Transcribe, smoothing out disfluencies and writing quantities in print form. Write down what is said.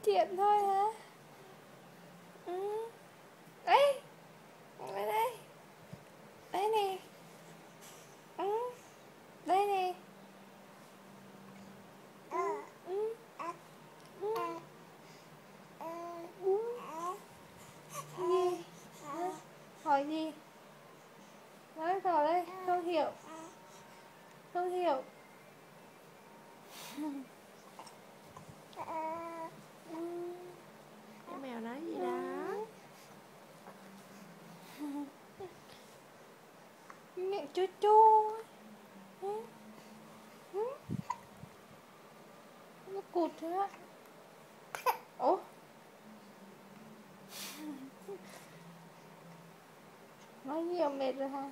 chuyện thôi hả? Ấy, đây đây, đây nè. Đây nè. Gì? Hỏi gì? Nói vào đây, không hiểu. Không hiểu. Em mèo nói gì đó? Miệng chua chua. Nó cụt thế ạ. Ủa? Nói nhiều mệt rồi hả?